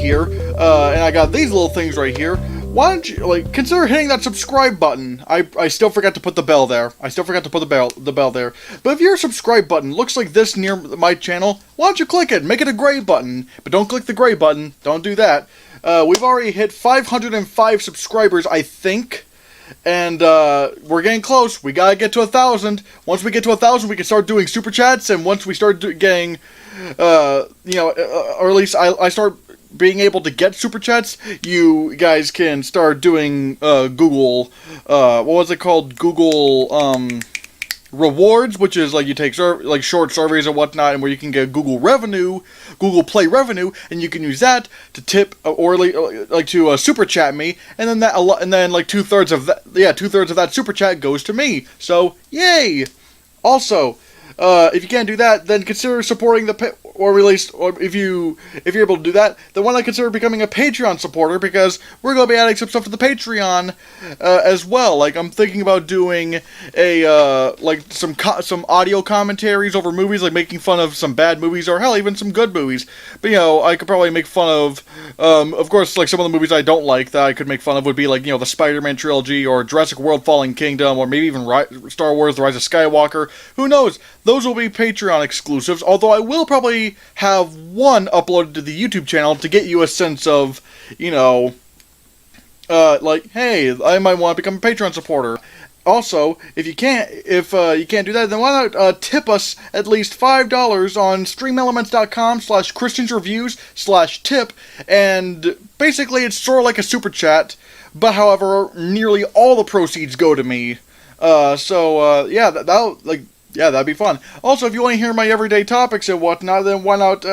here, and I got these little things right here. Why don't you, like, consider hitting that subscribe button? I still forgot to put the bell there. The bell there. But if your subscribe button looks like this near my channel, why don't you click it? Make it a gray button. But don't click the gray button. Don't do that. We've already hit 505 subscribers, I think. And, we're getting close. We gotta get to 1,000. Once we get to 1,000, we can start doing super chats. And once we start getting, or at least I start being able to get super chats, you guys can start doing Google, what was it called? Google rewards, which is like you take like short surveys and whatnot, and where you can get Google revenue, Google Play revenue, and you can use that to tip or like to super chat me, and then like 2/3 of that, 2/3 of that super chat goes to me. So yay! Also, if you can't do that, then consider supporting or if you're able to do that, then why not consider becoming a Patreon supporter, because we're going to be adding some stuff to the Patreon as well. Like, I'm thinking about doing like some audio commentaries over movies, like making fun of some bad movies, or hell, even some good movies. But, I could probably make fun of course, like some of the movies I don't like that I could make fun of would be like, the Spider-Man trilogy, or Jurassic World Fallen Kingdom, or maybe even Star Wars The Rise of Skywalker. Who knows? Those will be Patreon exclusives, although I will probably have one uploaded to the YouTube channel to get you a sense of, like, hey, I might want to become a Patreon supporter. Also, if you can't do that, then why not tip us at least $5 on streamelements.com/christiansreviews/tip, and basically it's sort of like a super chat, but however, nearly all the proceeds go to me. Yeah, that'd be fun. Also, if you want to hear my everyday topics and whatnot, then why not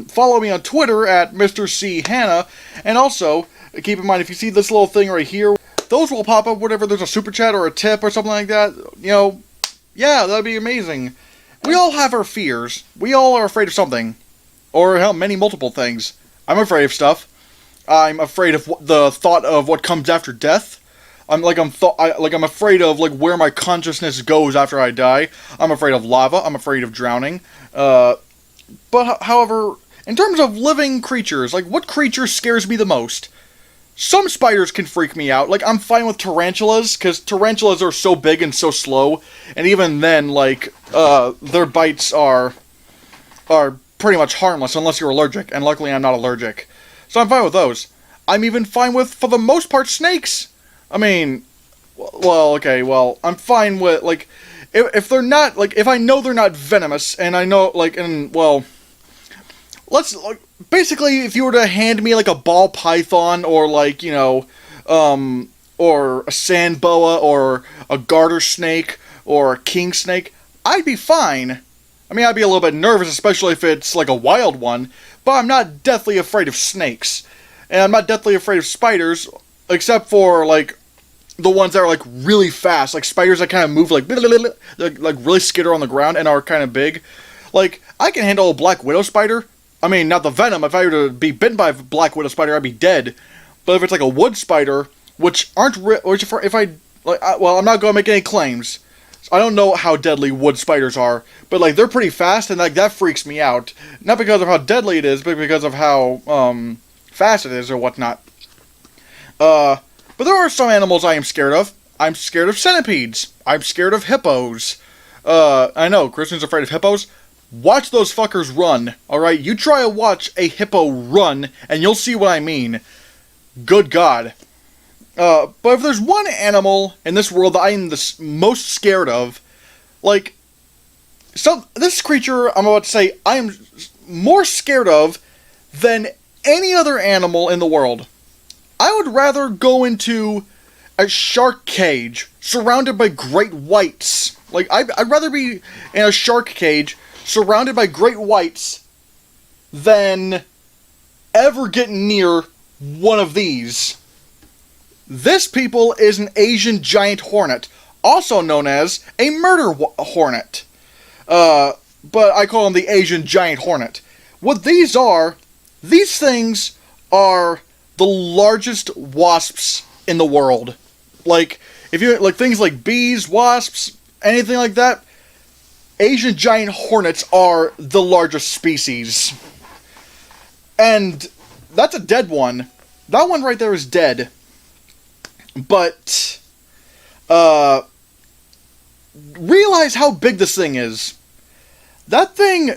follow me on Twitter at Mr. C. Hannah. And also, keep in mind, if you see this little thing right here, those will pop up whenever there's a super chat or a tip or something like that. Yeah, that'd be amazing. We all have our fears. We all are afraid of something. Or, hell, multiple things. I'm afraid of stuff. I'm afraid of the thought of what comes after death. I'm afraid of like where my consciousness goes after I die. I'm afraid of lava. I'm afraid of drowning. But however, in terms of living creatures, like what creature scares me the most? Some spiders can freak me out. Like I'm fine with tarantulas, because tarantulas are so big and so slow, and even then, like their bites are pretty much harmless unless you're allergic. And luckily, I'm not allergic, so I'm fine with those. I'm even fine with, for the most part, snakes. I mean, I'm fine with, like, if they're not, like, if I know they're not venomous, and I know, like, basically, if you were to hand me, like, a ball python, or, like, or a sand boa, or a garter snake, or a king snake, I'd be fine. I mean, I'd be a little bit nervous, especially if it's, like, a wild one, but I'm not deathly afraid of snakes, and I'm not deathly afraid of spiders, except for, like, the ones that are, like, really fast, like spiders that kind of move, like really skitter on the ground and are kind of big. Like, I can handle a black widow spider. I mean, not the venom. If I were to be bitten by a black widow spider, I'd be dead. But if it's like a wood spider, I'm not going to make any claims. I don't know how deadly wood spiders are, but, like, they're pretty fast, and, like, that freaks me out. Not because of how deadly it is, but because of how, fast it is or whatnot. But there are some animals I am scared of. I'm scared of centipedes. I'm scared of hippos. I know, Christian's afraid of hippos. Watch those fuckers run, alright? You try to watch a hippo run, and you'll see what I mean. Good God. But if there's one animal in this world that I am the most scared of, like, this creature I'm about to say I am more scared of than any other animal in the world. I would rather go into a shark cage surrounded by great whites. Like, I'd rather be in a shark cage surrounded by great whites than ever get near one of these. This, people, is an Asian giant hornet, also known as a murder hornet. But I call them the Asian giant hornet. What these things are the largest wasps in the world. Like, if you like things like bees, wasps, anything like that, Asian giant hornets are the largest species. And that's a dead one. That one right there is dead. But, realize how big this thing is. That thing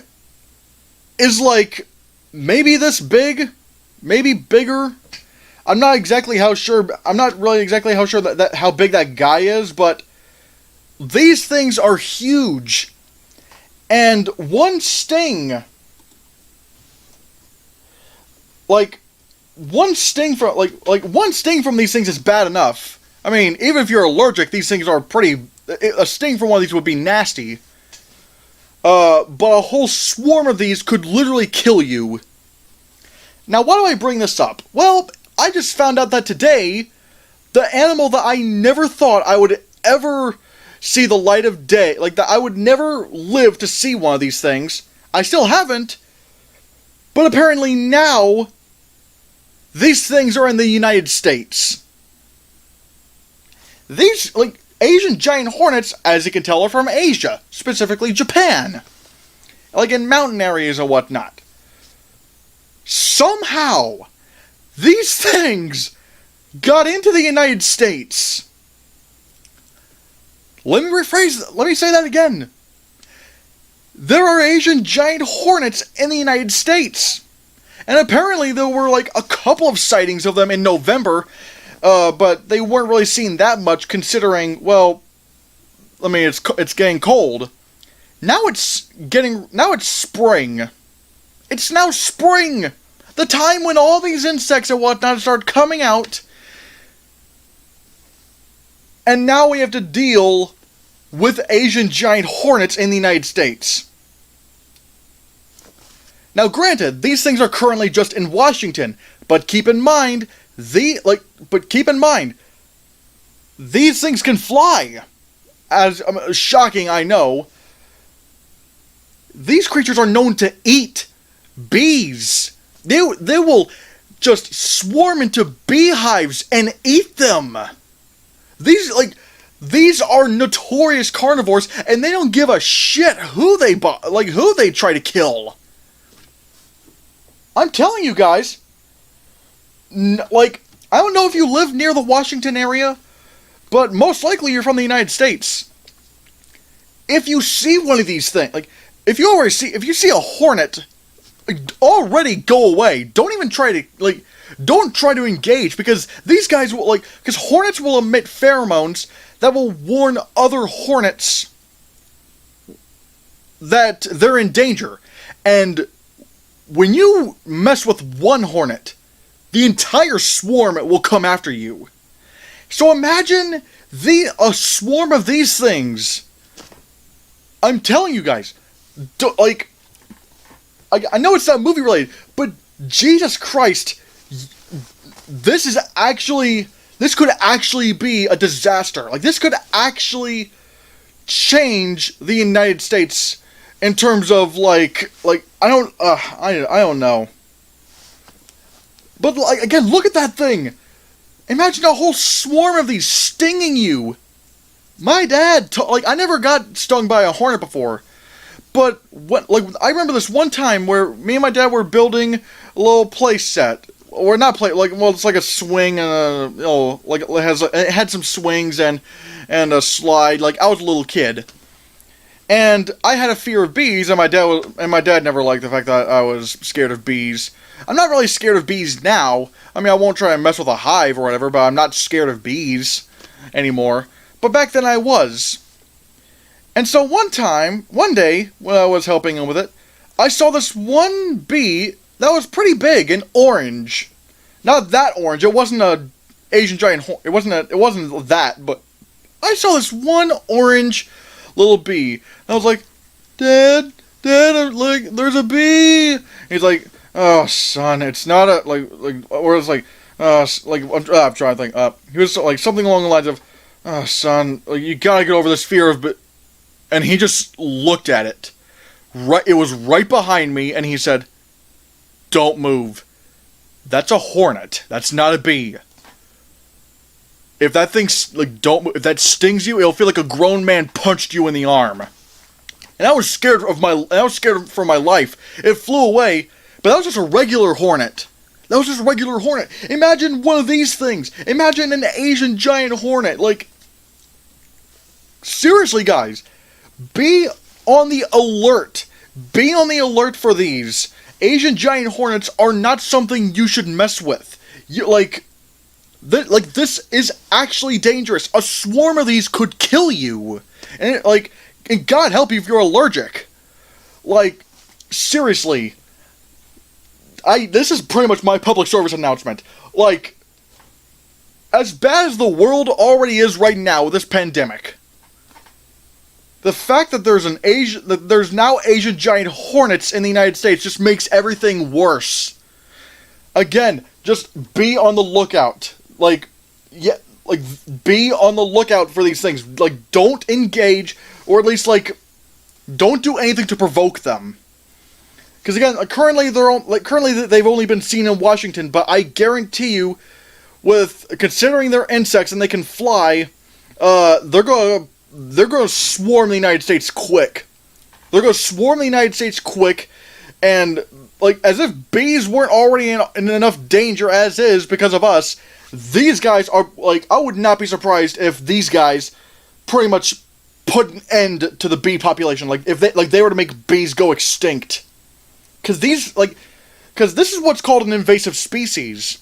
is like, maybe this big, maybe bigger. I'm not exactly how sure, I'm not really exactly how sure that how big that guy is, but these things are huge. And one sting, like one sting from one sting from these things is bad enough. I mean, even if you're allergic, these things are pretty. A sting from one of these would be nasty. But a whole swarm of these could literally kill you. Now, why do I bring this up? Well, I just found out that today, the animal that I never thought I would ever see the light of day, like that I would never live to see one of these things. I still haven't. But apparently now, these things are in the United States. These, like, Asian giant hornets, as you can tell, are from Asia, specifically Japan. Like in mountain areas and whatnot. Somehow, these things got into the United States. Let me say that again. There are Asian giant hornets in the United States. And apparently there were like a couple of sightings of them in November, but they weren't really seen that much considering, well, I mean, it's getting cold. Now it's spring. It's now spring. The time when all these insects and whatnot start coming out. And now we have to deal with Asian giant hornets in the United States. Now granted, these things are currently just in Washington, but keep in mind, these things can fly. As shocking, I know. These creatures are known to eat bees. They will just swarm into beehives and eat them. These are notorious carnivores, and they don't give a shit who they try to kill. I'm telling you guys. I don't know if you live near the Washington area, but most likely you're from the United States. If you see one of these things, if you see a hornet, already go away. Don't even try to, don't try to engage, because these guys will, because hornets will emit pheromones that will warn other hornets that they're in danger. And when you mess with one hornet, the entire swarm will come after you. So imagine a swarm of these things. I'm telling you guys, I know it's not movie related, but Jesus Christ, this could actually be a disaster. This could actually change the United States in terms of I don't know. But again, look at that thing. Imagine a whole swarm of these stinging you. My dad, I never got stung by a hornet before. But I remember this one time where me and my dad were building a little play set. Or not play, it's like a swing and it had some swings and a slide. I was a little kid. And I had a fear of bees, and my dad never liked the fact that I was scared of bees. I'm not really scared of bees now. I mean, I won't try and mess with a hive or whatever, but I'm not scared of bees anymore. But back then I was. And so one day, when I was helping him with it, I saw this one bee that was pretty big and orange. Not that orange. It wasn't a Asian giant it wasn't that, but I saw this one orange little bee. And I was like, Dad, there's a bee. And he's like, oh, son, it's not a, or it's I'm trying to think, he was something along the lines of, oh, son, you gotta get over this fear of, and he just looked at it. It was right behind me, and he said, don't move. That's a hornet. That's not a bee. If that thing, if that stings you, it'll feel like a grown man punched you in the arm. And I was scared for my life. It flew away, but that was just a regular hornet. That was just a regular hornet. Imagine one of these things. Imagine an Asian giant hornet. Like, seriously, guys, be on the alert. Be on the alert for these. Asian giant hornets are not something you should mess with. This is actually dangerous. A swarm of these could kill you. And, God help you if you're allergic. Like, seriously. This is pretty much my public service announcement. Like, as bad as the world already is right now with this pandemic, the fact that there's now Asian giant hornets in the United States just makes everything worse. Again, just be on the lookout. Be on the lookout for these things. Like, don't engage, or at least, don't do anything to provoke them. Because again, currently they've only been seen in Washington, but I guarantee you, considering they're insects and they can fly, they're gonna swarm the United States quick. They're gonna swarm the United States quick, and as if bees weren't already in enough danger as is because of us. These guys are I would not be surprised if these guys pretty much put an end to the bee population. If they were to make bees go extinct. Because this is what's called an invasive species.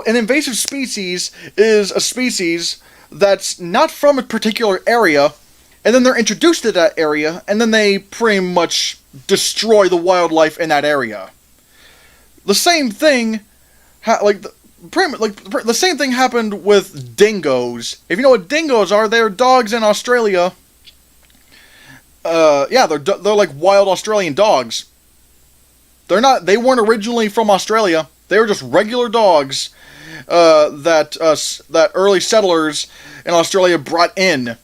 An invasive species is a species that's not from a particular area, and then they're introduced to that area, and then they pretty much destroy the wildlife in that area. The same thing, the same thing happened with dingoes. If you know what dingoes are, they're dogs in Australia. They're like wild Australian dogs. They weren't originally from Australia. They were just regular dogs that early settlers in Australia brought in.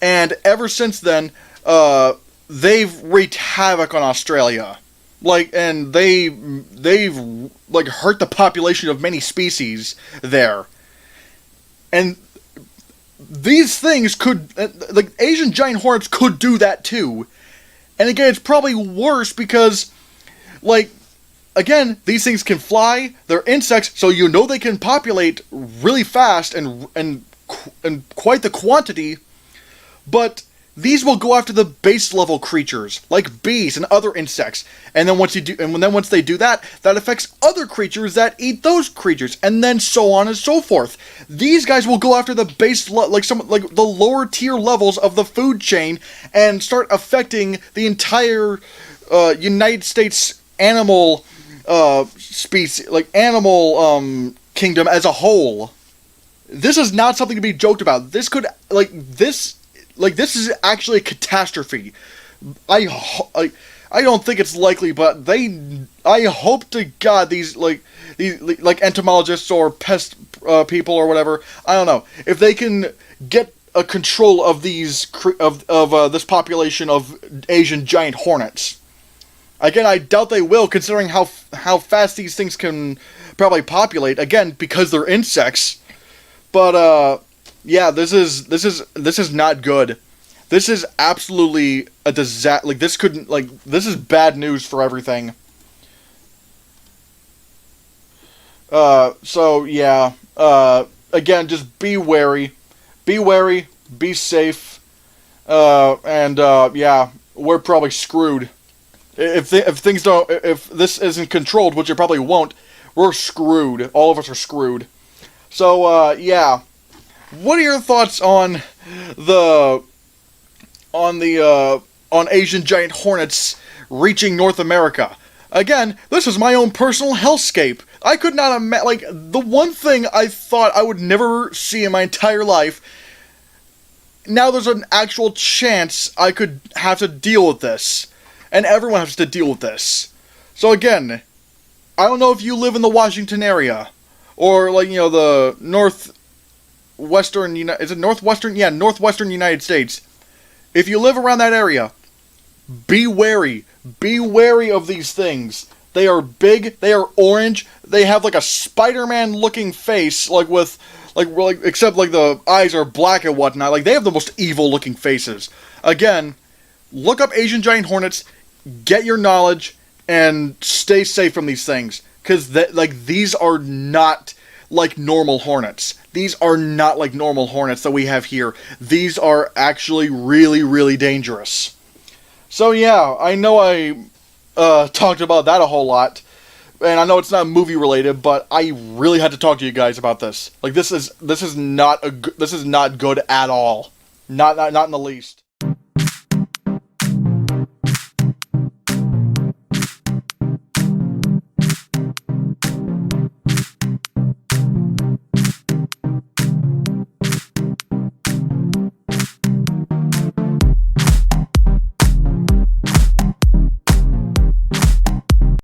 And ever since then, they've wreaked havoc on Australia. And they've hurt the population of many species there. And these things could, Asian giant hornets could do that too. And again, it's probably worse because, again, these things can fly, they're insects, so they can populate really fast and quite the quantity, but these will go after the base level creatures, like bees and other insects, and then once they do that, that affects other creatures that eat those creatures, and then so on and so forth. These guys will go after the the lower tier levels of the food chain and start affecting the entire United States animal species, animal kingdom as a whole. This is not something to be joked about. This could this is actually a catastrophe. I don't think it's likely, but I hope to God these entomologists or pest people or whatever, I don't know, if they can get a control of these this population of Asian giant hornets. Again, I doubt they will, considering how fast these things can probably populate. Again, because they're insects. But yeah, this is not good. This is absolutely a disaster. This is bad news for everything. So yeah. Again, just be wary. Be wary. Be safe. Yeah, we're probably screwed. If this isn't controlled, which it probably won't, we're screwed. All of us are screwed. So, yeah. What are your thoughts on Asian giant hornets reaching North America? Again, this is my own personal hellscape. I could not imagine, the one thing I thought I would never see in my entire life, now there's an actual chance I could have to deal with this. And everyone has to deal with this. So again, I don't know if you live in the Washington area, or the northwestern is it northwestern? Yeah, northwestern United States. If you live around that area, be wary. Be wary of these things. They are big. They are orange. They have a Spider-Man looking face, except the eyes are black and whatnot. They have the most evil looking faces. Again, look up Asian giant hornets. Get your knowledge, and stay safe from these things. Because like these are not like normal Hornets. These are not like normal Hornets that we have here. These are actually really, really dangerous. So yeah, I know I talked about that a whole lot, and I know it's not movie related, but I really had to talk to you guys about this. Like this is not good at all. Not in the least.